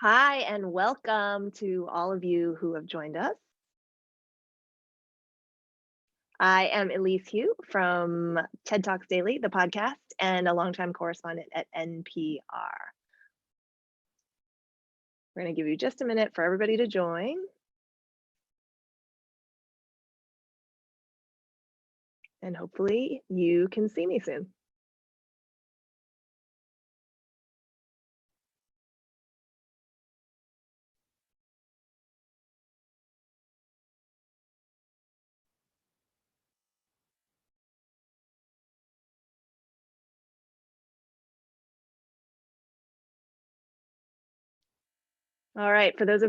Hi, and welcome to all of you who have joined us. I am Elise Hu from TED Talks Daily, the podcast, and a longtime correspondent at NPR. We're going to give you just a minute for everybody to join. And hopefully you can see me soon. All right, for those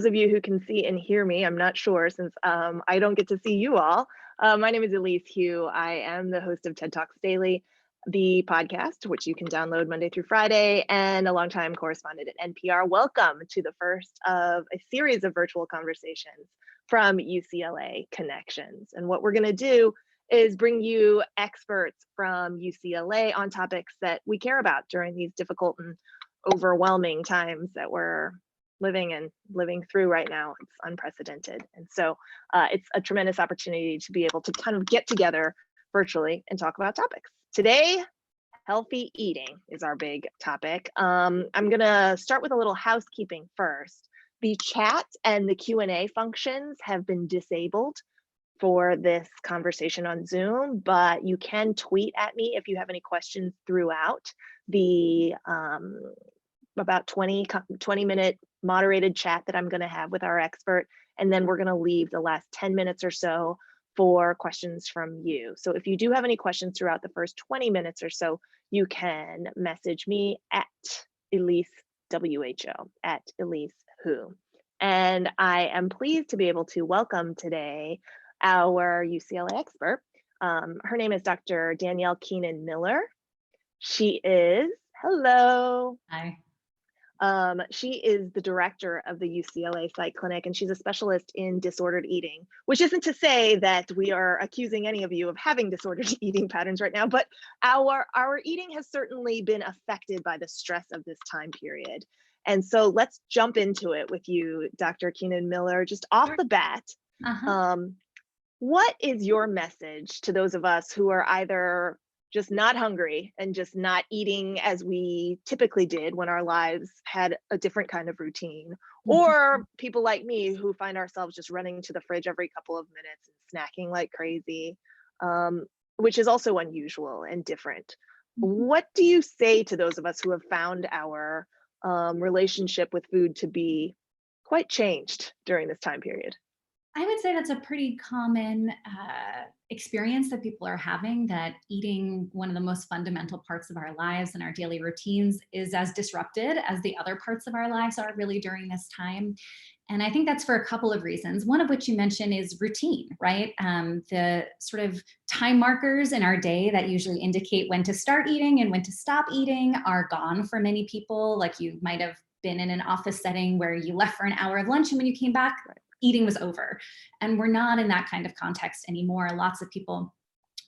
of you who can see and hear me, I'm not sure since I don't get to see you all. My name is Elise Hu. I am the host of TED Talks Daily, the podcast, which you can download Monday through Friday, and a longtime correspondent at NPR. Welcome to the first of a series of virtual conversations from UCLA Connections. And what we're going to do is bring you experts from UCLA on topics that we care about during these difficult and overwhelming times that we're living through right now. It's unprecedented. And so it's a tremendous opportunity to be able to kind of get together virtually and talk about topics. Today, healthy eating is our big topic. I'm gonna start with a little housekeeping first. The chat and the Q&A functions have been disabled for this conversation on Zoom, but you can tweet at me if you have any questions throughout the about 20-minute moderated chat that I'm going to have with our expert. And then we're going to leave the last 10 minutes or so for questions from you. So if you do have any questions throughout the first 20 minutes or so, you can message me at Elise WHO, at Elise Hu. And I am pleased to be able to welcome today our UCLA expert. Her name is Dr. Danielle Keenan-Miller. She is, hello. Hi. She is the director of the UCLA Psych Clinic, and she's a specialist in disordered eating, which isn't to say that we are accusing any of you of having disordered eating patterns right now, but our eating has certainly been affected by the stress of this time period. And so let's jump into it with you, Dr. Keenan-Miller, just off the bat. What is your message to those of us who are either just not hungry and just not eating as we typically did when our lives had a different kind of routine, or people like me who find ourselves just running to the fridge every couple of minutes and snacking like crazy, which is also unusual and different. What do you say to those of us who have found our relationship with food to be quite changed during this time period? I would say that's a pretty common experience that people are having, that eating, one of the most fundamental parts of our lives and our daily routines, is as disrupted as the other parts of our lives are really during this time. And I think that's for a couple of reasons. One of which you mentioned is routine, right? The sort of time markers in our day that usually indicate when to start eating and when to stop eating are gone for many people. Like, you might have been in an office setting where you left for an hour of lunch, and when you came back, eating was over. And we're not in that kind of context anymore. Lots of people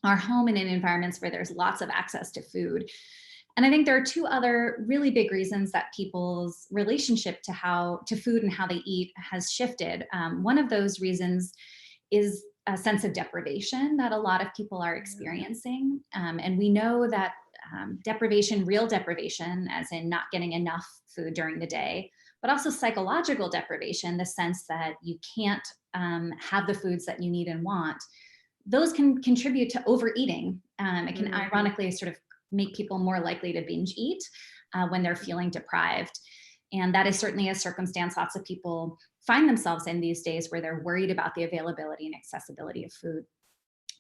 are home and in environments where there's lots of access to food. And I think there are two other really big reasons that people's relationship to food and how they eat has shifted. One of those reasons is a sense of deprivation that a lot of people are experiencing. And we know that deprivation, real deprivation, as in not getting enough food during the day, but also psychological deprivation, the sense that you can't have the foods that you need and want, those can contribute to overeating. It can ironically sort of make people more likely to binge eat when they're feeling deprived. And that is certainly a circumstance lots of people find themselves in these days, where they're worried about the availability and accessibility of food.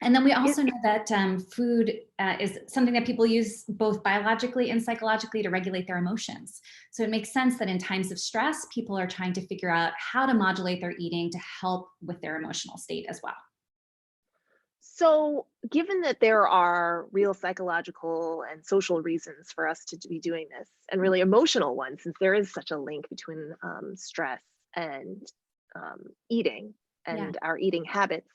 And then we also know that food is something that people use both biologically and psychologically to regulate their emotions. So it makes sense that in times of stress, people are trying to figure out how to modulate their eating to help with their emotional state as well. So, given that there are real psychological and social reasons for us to be doing this, and really emotional ones, since there is such a link between stress and eating and our eating habits,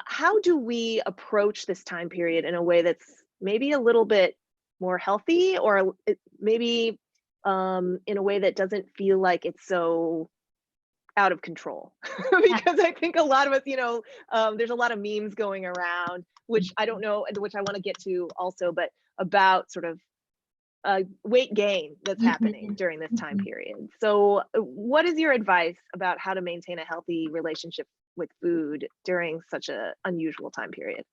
how do we approach this time period in a way that's maybe a little bit more healthy, or maybe in a way that doesn't feel like it's so out of control. Yeah. Because I think a lot of us, there's a lot of memes going around, which I don't know, which I want to get to also, but about sort of weight gain that's happening Mhm. during this time Mhm. period. So, what is your advice about how to maintain a healthy relationship with food during such a unusual time period?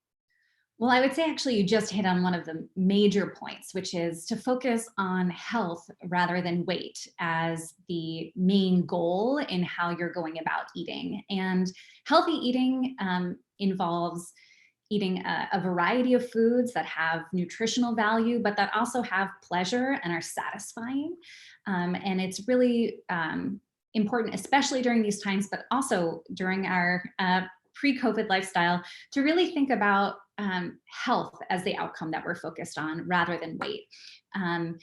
Well, I would say actually you just hit on one of the major points, which is to focus on health rather than weight as the main goal in how you're going about eating. And healthy eating involves eating a variety of foods that have nutritional value, but that also have pleasure and are satisfying. And it's really important, especially during these times, but also during our pre-COVID lifestyle, to really think about health as the outcome that we're focused on rather than weight. Um,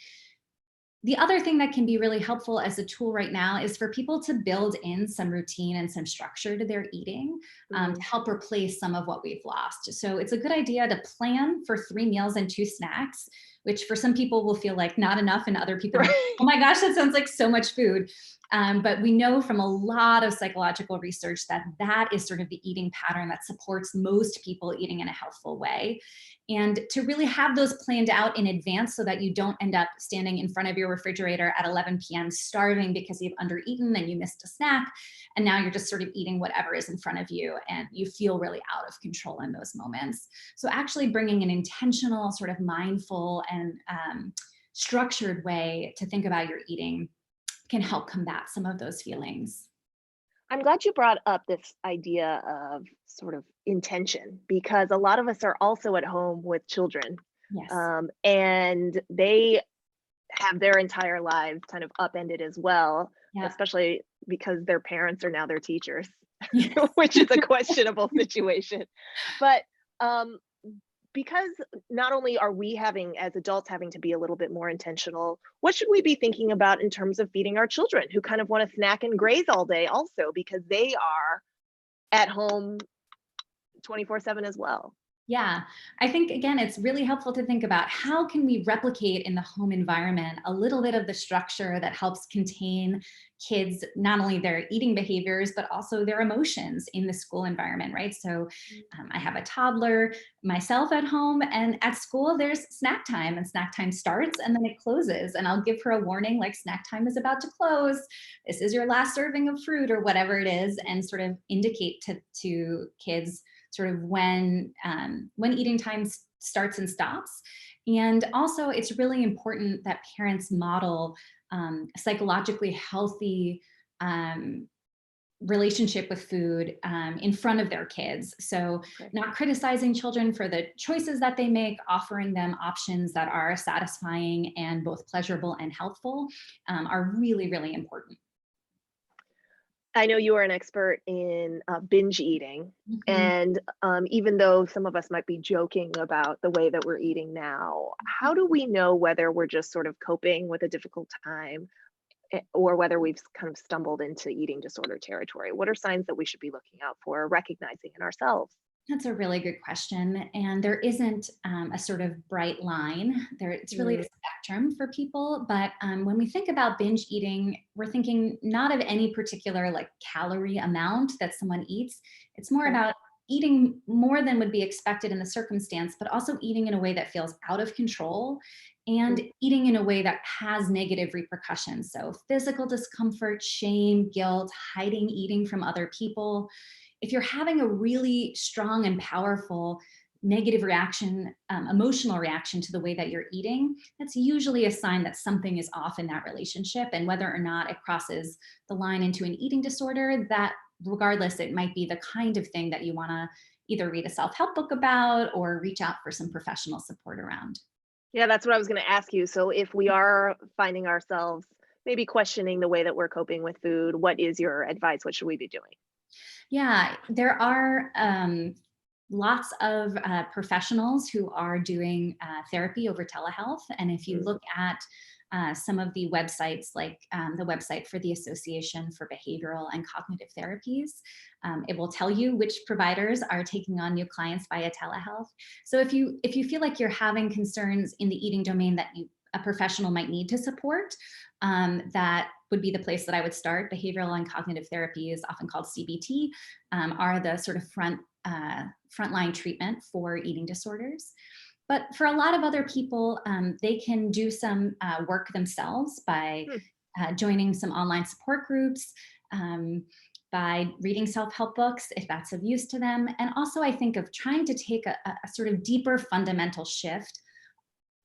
the other thing that can be really helpful as a tool right now is for people to build in some routine and some structure to their eating to Mm. help replace some of what we've lost. So it's a good idea to plan for 3 meals and 2 snacks, which for some people will feel like not enough, and other people might, Right. oh my gosh, that sounds like so much food. But we know from a lot of psychological research that that is sort of the eating pattern that supports most people eating in a healthful way. And to really have those planned out in advance so that you don't end up standing in front of your refrigerator at 11 p.m. starving because you've undereaten and you missed a snack. And now you're just sort of eating whatever is in front of you and you feel really out of control in those moments. So, actually bringing an intentional, sort of mindful and structured way to think about your eating can help combat some of those feelings. I'm glad you brought up this idea of sort of intention because a lot of us are also at home with children, Yes. and they have their entire lives kind of upended as well, Yeah. especially because their parents are now their teachers, Yes. which is a questionable situation. But um, because not only are we having, as adults, having to be a little bit more intentional, what should we be thinking about in terms of feeding our children who kind of want to snack and graze all day also because they are at home 24/7 as well? Yeah, I think again, it's really helpful to think about how can we replicate in the home environment a little bit of the structure that helps contain kids, not only their eating behaviors, but also their emotions in the school environment, right? So I have a toddler myself at home, and at school, there's snack time, and snack time starts and then it closes. And I'll give her a warning like snack time is about to close. This is your last serving of fruit or whatever it is, and sort of indicate to kids sort of when eating time starts and stops. And also, it's really important that parents model psychologically healthy um, relationship with food in front of their kids. So, Okay. not criticizing children for the choices that they make, offering them options that are satisfying and both pleasurable and healthful are really, really important. I know you are an expert in binge eating. Mhm. And even though some of us might be joking about the way that we're eating now, how do we know whether we're just sort of coping with a difficult time or whether we've kind of stumbled into eating disorder territory? What are signs that we should be looking out for, or recognizing in ourselves? That's a really good question. And there isn't a sort of bright line. It's really a Mm, spectrum for people. But when we think about binge eating, we're thinking not of any particular like calorie amount that someone eats. It's more okay. about eating more than would be expected in the circumstance, but also eating in a way that feels out of control and Mm, eating in a way that has negative repercussions. So physical discomfort, shame, guilt, hiding eating from other people. If you're having a really strong and powerful negative reaction, emotional reaction to the way that you're eating, that's usually a sign that something is off in that relationship. And whether or not it crosses the line into an eating disorder, that regardless, it might be the kind of thing that you want to either read a self help book about or reach out for some professional support around. yeah, that's what I was going to ask you. So, if we are finding ourselves maybe questioning the way that we're coping with food, what is your advice? What should we be doing? Yeah, there are lots of professionals who are doing therapy over telehealth. And if you Mm, look at some of the websites, like the website for the Association for Behavioral and Cognitive Therapies, it will tell you which providers are taking on new clients via telehealth. So if you feel like you're having concerns in the eating domain that you a professional might need to support, that would be the place that I would start. Behavioral and cognitive therapy is often called CBT, are the sort of frontline treatment for eating disorders. But for a lot of other people, they can do some work themselves by joining some online support groups, by reading self-help books, if that's of use to them. And also I think of trying to take a sort of deeper fundamental shift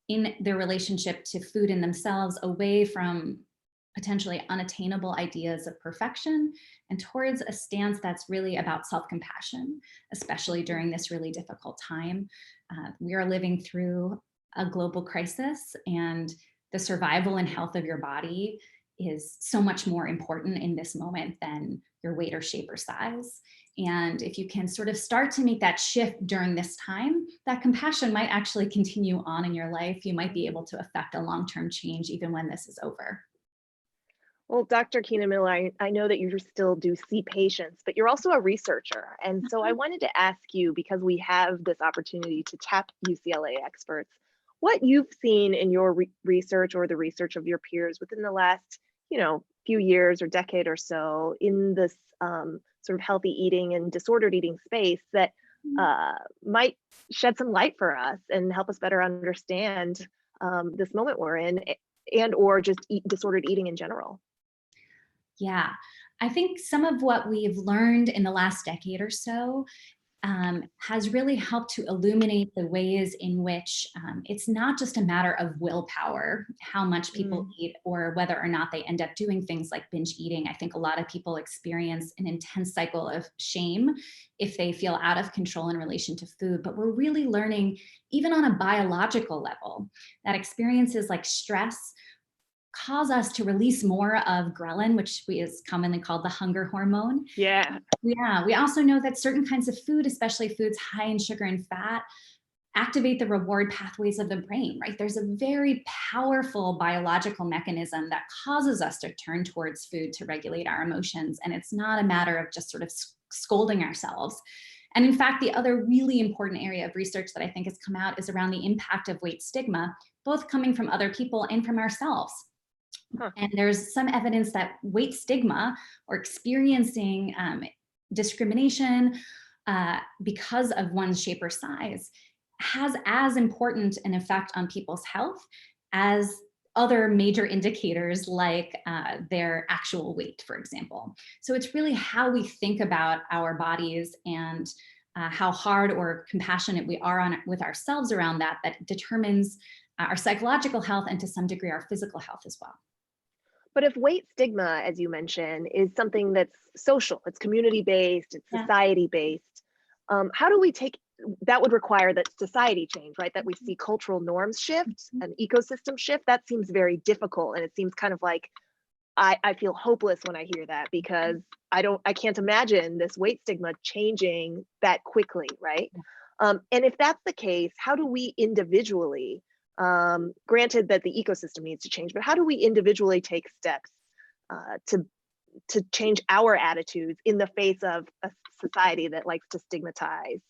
in their relationship to food in themselves, away from potentially unattainable ideas of perfection and towards a stance that's really about self-compassion, especially during this really difficult time. We are living through a global crisis, and the survival and health of your body is so much more important in this moment than your weight or shape or size. And if you can sort of start to make that shift during this time, that compassion might actually continue on in your life. You might be able to affect a long-term change even when this is over. Well, Dr. Keenan-Miller, I know that you still do see patients, but you're also a researcher. And so I wanted to ask you, because we have this opportunity to tap UCLA experts, what you've seen in your research or the research of your peers within the last, few years or decade or so in this sort of healthy eating and disordered eating space that might shed some light for us and help us better understand this moment we're in, and or just disordered eating in general. Yeah, I think some of what we've learned in the last decade or so has really helped to illuminate the ways in which it's not just a matter of willpower, how much people eat, or whether or not they end up doing things like binge eating. I think a lot of people experience an intense cycle of shame if they feel out of control in relation to food. But we're really learning, even on a biological level, that experiences like stress cause us to release more of ghrelin, which is commonly called the hunger hormone. Yeah. Yeah, we also know that certain kinds of food, especially foods high in sugar and fat, activate the reward pathways of the brain, right? There's a very powerful biological mechanism that causes us to turn towards food to regulate our emotions. And it's not a matter of just sort of scolding ourselves. And in fact, the other really important area of research that I think has come out is around the impact of weight stigma, both coming from other people and from ourselves. And there's some evidence that weight stigma, or experiencing discrimination because of one's shape or size, has as important an effect on people's health as other major indicators like their actual weight, for example. So it's really how we think about our bodies and how hard or compassionate we are with ourselves around that determines our psychological health and to some degree our physical health as well. But if weight stigma, as you mentioned, is something that's social, it's community-based, it's society-based, how do we take, that would require that society change, right? That we see cultural norms shift, an ecosystem shift. That seems very difficult. And it seems kind of like, I feel hopeless when I hear that, because I can't imagine this weight stigma changing that quickly, right? And if that's the case, how do we individually, granted that the ecosystem needs to change, but how do we individually take steps to change our attitudes in the face of a society that likes to stigmatize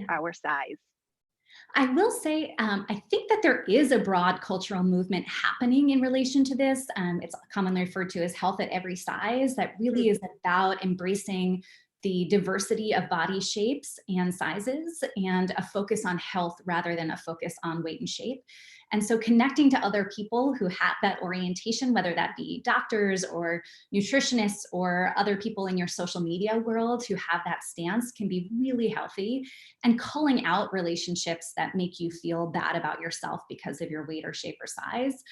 our size? I will say, I think that there is a broad cultural movement happening in relation to this. It's commonly referred to as health at every size, that really is about embracing the diversity of body shapes and sizes and a focus on health rather than a focus on weight and shape. And so connecting to other people who have that orientation, whether that be doctors or nutritionists or other people in your social media world who have that stance, can be really healthy. And culling out relationships that make you feel bad about yourself because of your weight or shape or size.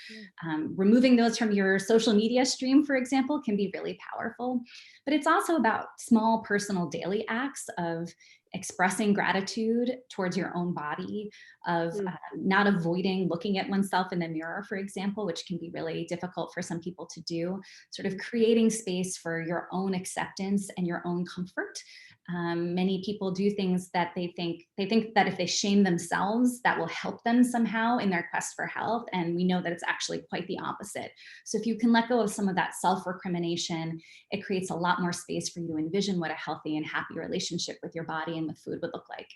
Removing those from your social media stream, for example, can be really powerful. But it's also about small personal daily acts of expressing gratitude towards your own body, of not avoiding looking at oneself in the mirror, for example, which can be really difficult for some people to do, sort of creating space for your own acceptance and your own comfort. Many people do things that they think that if they shame themselves, that will help them somehow in their quest for health. And we know that it's actually quite the opposite. So if you can let go of some of that self-recrimination, it creates a lot more space for you to envision what a healthy and happy relationship with your body and with food would look like.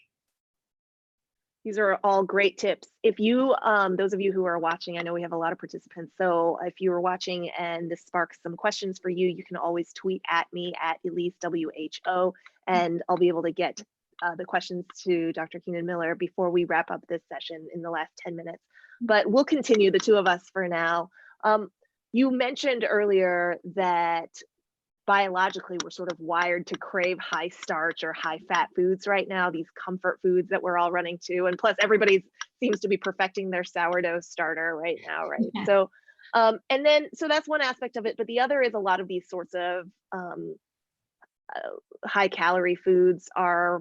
These are all great tips. If you, those of you who are watching, I know we have a lot of participants. So if you are watching and this sparks some questions for you, you can always tweet at me at Elise WHO, and I'll be able to get the questions to Dr. Keenan-Miller before we wrap up this session in the last 10 minutes. But we'll continue, the two of us, for now. You mentioned earlier that biologically we're sort of wired to crave high starch or high fat foods right now, these comfort foods that we're all running to, and plus everybody seems to be perfecting their sourdough starter right now, right? Yeah. So and then so that's one aspect of it, but the other is a lot of these sorts of high calorie foods are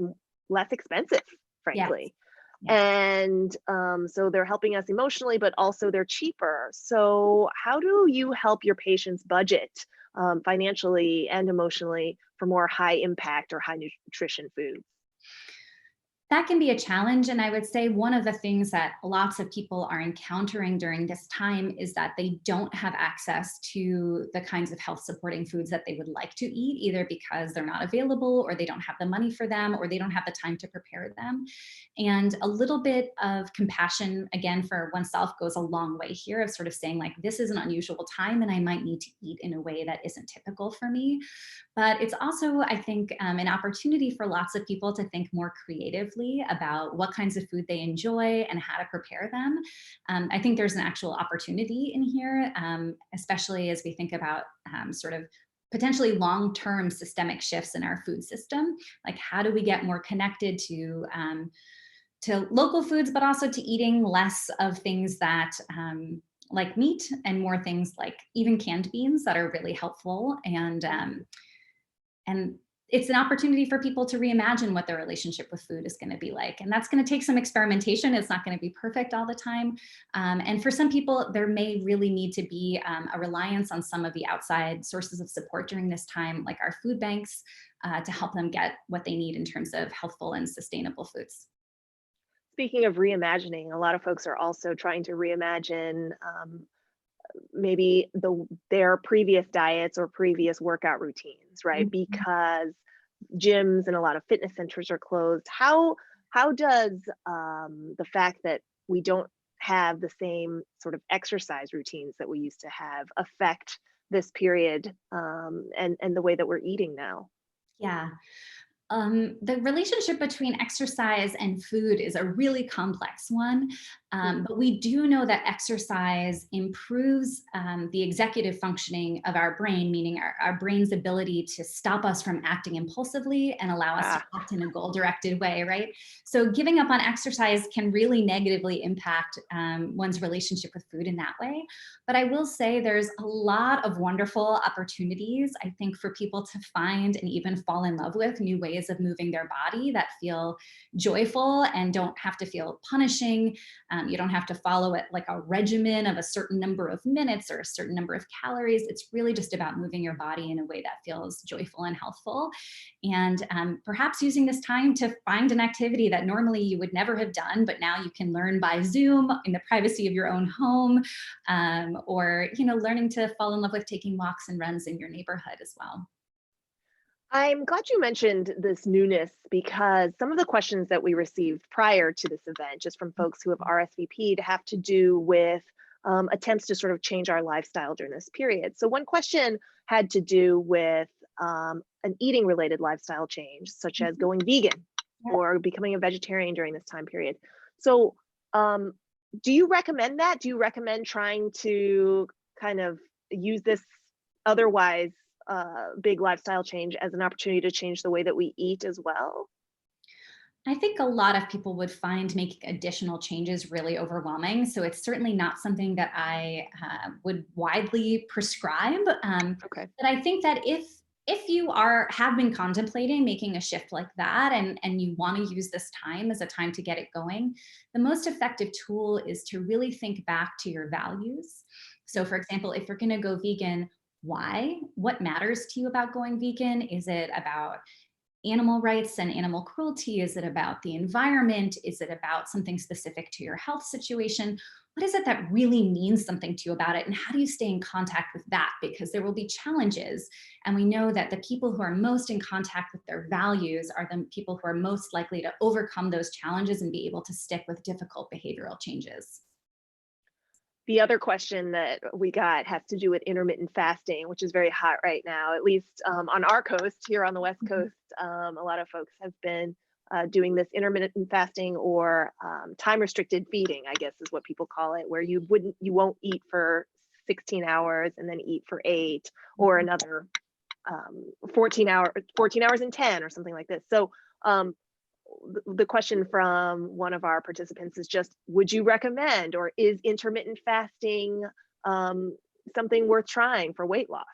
less expensive, Yes. frankly. Yes. And so they're helping us emotionally, but also they're cheaper. So how do you help your patients budget financially and emotionally for more high impact or high nutrition foods? That can be a challenge. And I would say one of the things that lots of people are encountering during this time is that they don't have access to the kinds of health supporting foods that they would like to eat, either because they're not available or they don't have the money for them or they don't have the time to prepare them. And a little bit of compassion, again, for oneself goes a long way here, of sort of saying, like, this is an unusual time and I might need to eat in a way that isn't typical for me. But it's also, I think, an opportunity for lots of people to think more creatively about what kinds of food they enjoy and how to prepare them. I think there's an actual opportunity in here, especially as we think about sort of potentially long-term systemic shifts in our food system. Like, how do we get more connected to local foods, but also to eating less of things that like meat, and more things like even canned beans that are really helpful. And it's an opportunity for people to reimagine what their relationship with food is going to be like. And that's going to take some experimentation. It's not going to be perfect all the time. And for some people, there may really need to be a reliance on some of the outside sources of support during this time, like our food banks, to help them get what they need in terms of healthful and sustainable foods. Speaking of reimagining, a lot of folks are also trying to reimagine maybe their previous diets or previous workout routines, right? Mhm. Because gyms and a lot of fitness centers are closed. How does the fact that we don't have the same sort of exercise routines that we used to have affect this period and the way that we're eating now? Yeah. The relationship between exercise and food is a really complex one, Mm. but we do know that exercise improves the executive functioning of our brain, meaning our brain's ability to stop us from acting impulsively and allow us to Ah, act in a goal-directed way, right? So giving up on exercise can really negatively impact one's relationship with food in that way. But I will say there's a lot of wonderful opportunities, I think, for people to find and even fall in love with new ways of moving their body that feel joyful and don't have to feel punishing. You don't have to follow it like a regimen of a certain number of minutes or a certain number of calories. It's really just about moving your body in a way that feels joyful and healthful. And perhaps using this time to find an activity that normally you would never have done, but now you can learn by Zoom in the privacy of your own home, or learning to fall in love with taking walks and runs in your neighborhood as well. I'm glad you mentioned this newness because some of the questions that we received prior to this event, just from folks who have RSVP'd, have to do with attempts to sort of change our lifestyle during this period. So one question had to do with an eating related lifestyle change, such as Mhm. going vegan Yeah. or becoming a vegetarian during this time period. So um, do you recommend that? Do you recommend trying to kind of use this otherwise big lifestyle change as an opportunity to change the way that we eat as well? I think a lot of people would find making additional changes really overwhelming. So it's certainly not something that I would widely prescribe. Okay. But I think that if you have been contemplating making a shift like that, and you want to use this time as a time to get it going, the most effective tool is to really think back to your values. So for example, if you're going to go vegan, why? What matters to you about going vegan? Is it about animal rights and animal cruelty? Is it about the environment? Is it about something specific to your health situation? what is it that really means something to you about it? And how do you stay in contact with that? Because there will be challenges. And we know that the people who are most in contact with their values are the people who are most likely to overcome those challenges and be able to stick with difficult behavioral changes. The other question that we got has to do with intermittent fasting, which is very hot right now, at least on our coast, here on the West Mhm. Coast. A lot of folks have been doing this intermittent fasting or time restricted feeding, I guess is what people call it, where you won't eat for 16 hours and then eat for 8 or Mhm. another 14 hours and 10 or something like this. So um, the question from one of our participants is just, would you recommend, or is intermittent fasting um, something worth trying for weight loss?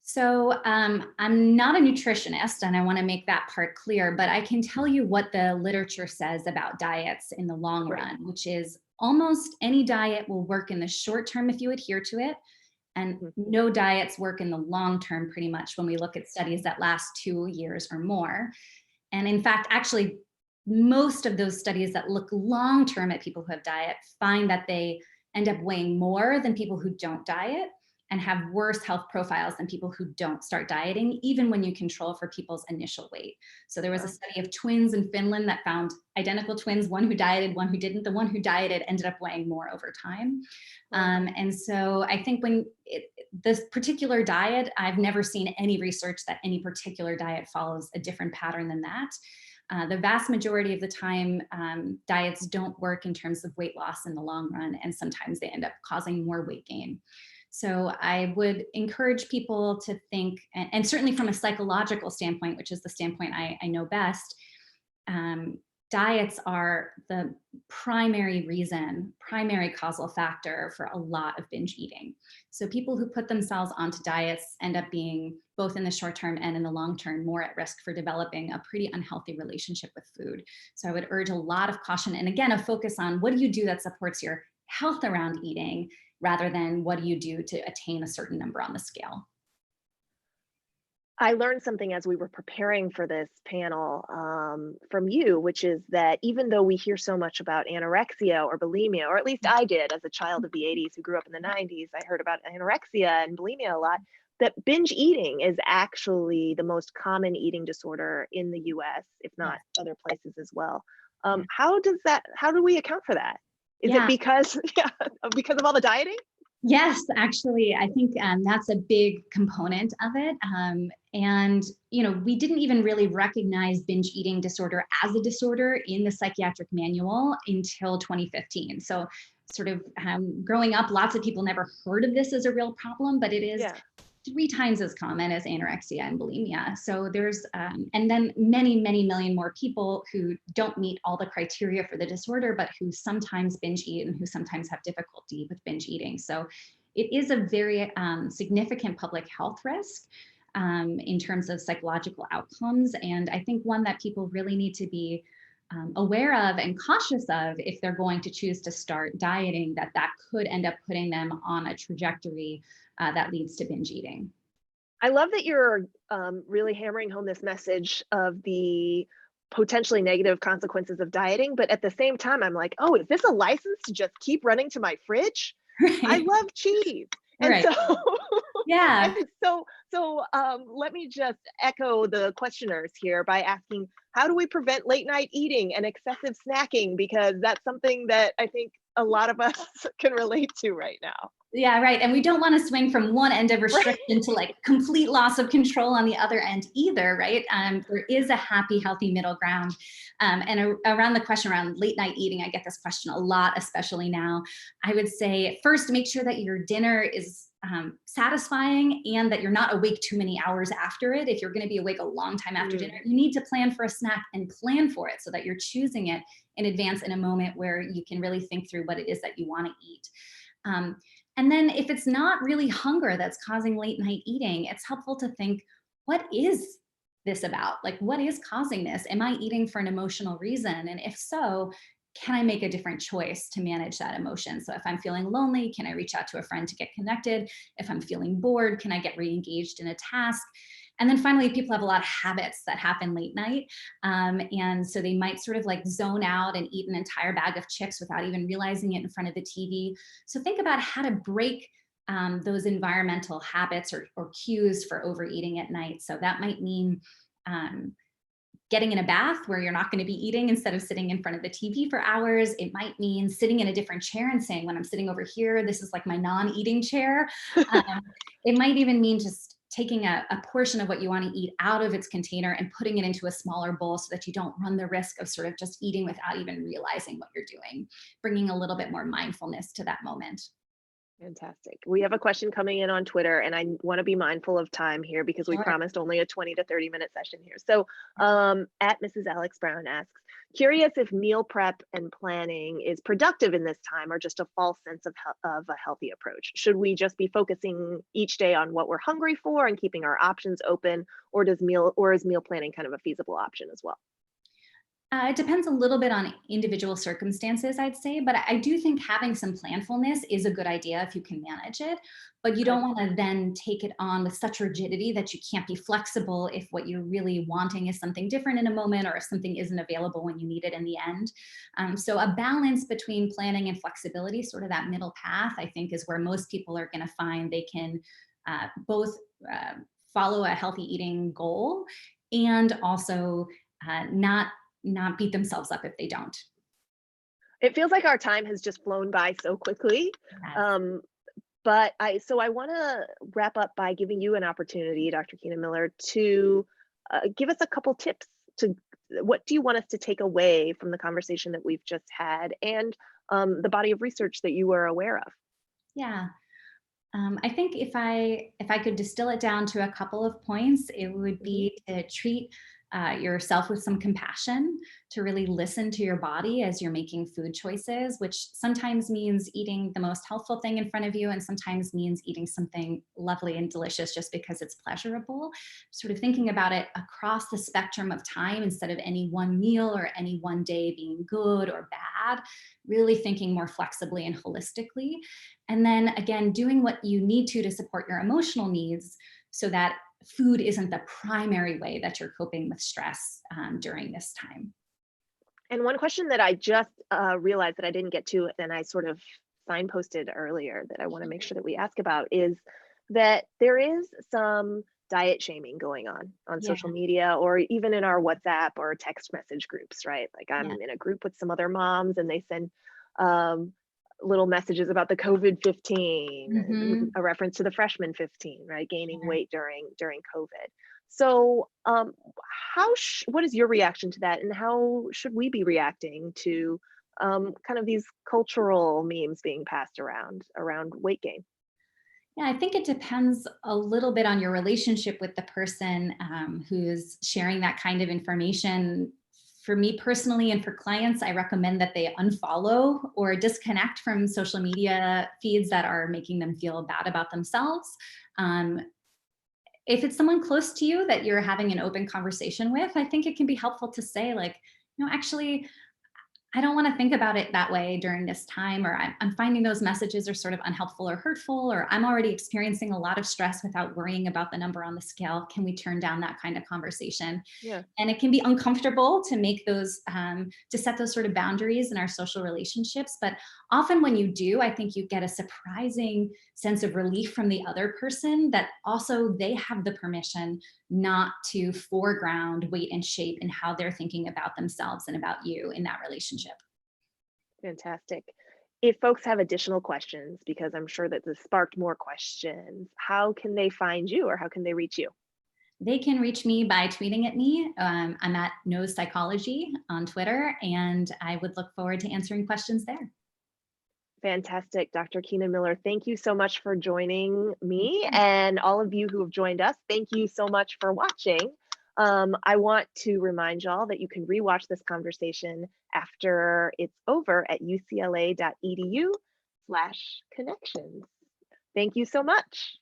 So I'm not a nutritionist, and I want to make that part clear, but I can tell you what the literature says about diets in the long Great. run, which is almost any diet will work in the short term if you adhere to it. And Mhm. no diets work in the long term, pretty much, when we look at studies that last 2 years or more. And in fact, actually, most of those studies that look long term at people who have diet find that they end up weighing more than people who don't diet and have worse health profiles than people who don't start dieting, even when you control for people's initial weight. So there was a Wow. study of twins in Finland that found identical twins, one who dieted, one who didn't. The one who dieted ended up weighing more over time. Wow. And so I think this particular diet, I've never seen any research that any particular diet follows a different pattern than that. The vast majority of the time, diets don't work in terms of weight loss in the long run, and sometimes they end up causing more weight gain. So I would encourage people to think, and certainly from a psychological standpoint, which is the standpoint I know best, um, diets are the primary causal factor for a lot of binge eating. So people who put themselves onto diets end up being, both in the short term and in the long term, more at risk for developing a pretty unhealthy relationship with food. So I would urge a lot of caution, and again, a focus on what do you do that supports your health around eating, rather than what do you do to attain a certain number on the scale. I learned something as we were preparing for this panel from you, which is that even though we hear so much about anorexia or bulimia, or at least I did as a child of the 80s who grew up in the 90s, I heard about anorexia and bulimia a lot, that binge eating is actually the most common eating disorder in the US, if not Yes. other places as well. Yeah. How do we account for that? Is it Yeah. because, yeah, because of all the dieting? Yes, actually, I think that's a big component of it. And, we didn't even really recognize binge eating disorder as a disorder in the psychiatric manual until 2015. So, sort of growing up, lots of people never heard of this as a real problem, but it is Yeah. 3 times as common as anorexia and bulimia. So there's, and then many, many million more people who don't meet all the criteria for the disorder, but who sometimes binge eat and who sometimes have difficulty with binge eating. So it is a very significant public health risk in terms of psychological outcomes. And I think one that people really need to be aware of and cautious of if they're going to choose to start dieting, that could end up putting them on a trajectory that leads to binge eating. I love that you're really hammering home this message of the potentially negative consequences of dieting. But at the same time, I'm like, oh, is this a license to just keep running to my fridge? I Right. love cheese. And Right. so, Yeah. let me just echo the questioners here by asking, how do we prevent late night eating and excessive snacking? Because that's something that I think a lot of us can relate to right now. Yeah, right. And we don't want to swing from one end of Right. restriction to like complete loss of control on the other end either, right? There is a happy, healthy middle ground. Around the question around late night eating, I get this question a lot, especially now. I would say first, make sure that your dinner is satisfying and that you're not awake too many hours after it. If you're going to be awake a long time after Mm. dinner, you need to plan for a snack and plan for it so that you're choosing it in advance in a moment where you can really think through what it is that you want to eat. Um, and then if it's not really hunger that's causing late night eating, it's helpful to think, what is this about? Like, what is causing this? Am I eating for an emotional reason? And if so, can I make a different choice to manage that emotion? So if I'm feeling lonely, can I reach out to a friend to get connected? If I'm feeling bored, can I get re-engaged in a task? And then finally, people have a lot of habits that happen late night. And so they might sort of like zone out and eat an entire bag of chips without even realizing it in front of the TV. So think about how to break those environmental habits or cues for overeating at night. So that might mean um, getting in a bath where you're not going to be eating instead of sitting in front of the TV for hours. It might mean sitting in a different chair and saying, when I'm sitting over here, this is like my non-eating chair. Um, it might even mean just taking a portion of what you want to eat out of its container and putting it into a smaller bowl so that you don't run the risk of sort of just eating without even realizing what you're doing, bringing a little bit more mindfulness to that moment. Fantastic. We have a question coming in on Twitter, and I want to be mindful of time here because we Sure. promised only a 20 to 30-minute session here. So, at Mrs. Alex Brown asks, curious if meal prep and planning is productive in this time or just a false sense of a healthy approach. Should we just be focusing each day on what we're hungry for and keeping our options open, or is meal planning kind of a feasible option as well? It depends a little bit on individual circumstances, I'd say, but I do think having some planfulness is a good idea if you can manage it. But you Okay. don't want to then take it on with such rigidity that you can't be flexible if what you're really wanting is something different in a moment or if something isn't available when you need it in the end. So a balance between planning and flexibility, sort of that middle path, I think is where most people are going to find they can both uh, follow a healthy eating goal and also not beat themselves up if they don't. It feels like our time has just flown by so quickly. Yes. Um, but I want to wrap up by giving you an opportunity, Dr. Keenan-Miller, to give us a couple tips to what do you want us to take away from the conversation that we've just had and the body of research that you are aware of. Yeah. I think if I could distill it down to a couple of points, it would Mhm. be to treat yourself with some compassion, to really listen to your body as you're making food choices, which sometimes means eating the most healthful thing in front of you, and sometimes means eating something lovely and delicious just because it's pleasurable. Sort of thinking about it across the spectrum of time instead of any one meal or any one day being good or bad, really thinking more flexibly and holistically. And then again, doing what you need to support your emotional needs so that food isn't the primary way that you're coping with stress during this time. And one question that I just realized that I didn't get to, and I sort of signposted earlier that I want to make sure that we ask about is that there is some diet shaming going on Yeah, social media or even in our WhatsApp or text message groups, right? Like yeah. I'm in a group with some other moms and they send um, little messages about the COVID 15, Hmm. a reference to the freshman 15, right? Gaining Sure. weight during COVID. So, what is your reaction to that, and how should we be reacting to kind of these cultural memes being passed around weight gain? Yeah, I think it depends a little bit on your relationship with the person who's sharing that kind of information. For me personally and for clients, I recommend that they unfollow or disconnect from social media feeds that are making them feel bad about themselves. Um, if it's someone close to you that you're having an open conversation with, I think it can be helpful to say, like, actually, I don't want to think about it that way during this time, or I'm finding those messages are sort of unhelpful or hurtful, or I'm already experiencing a lot of stress without worrying about the number on the scale. Can we turn down that kind of conversation? Yeah. And it can be uncomfortable to make those, to set those sort of boundaries in our social relationships. But often when you do, I think you get a surprising sense of relief from the other person that also they have the permission not to foreground weight and shape in how they're thinking about themselves and about you in that relationship. Fantastic. If folks have additional questions, because I'm sure that this sparked more questions, how can they find you or how can they reach you? They can reach me by tweeting at me. I'm at Knows Psychology on Twitter, and I would look forward to answering questions there. Fantastic, Dr. Keenan-Miller. Thank you so much for joining me and all of you who have joined us. Thank you so much for watching. I want to remind y'all that you can rewatch this conversation after it's over at ucla.edu/connections. Thank you so much.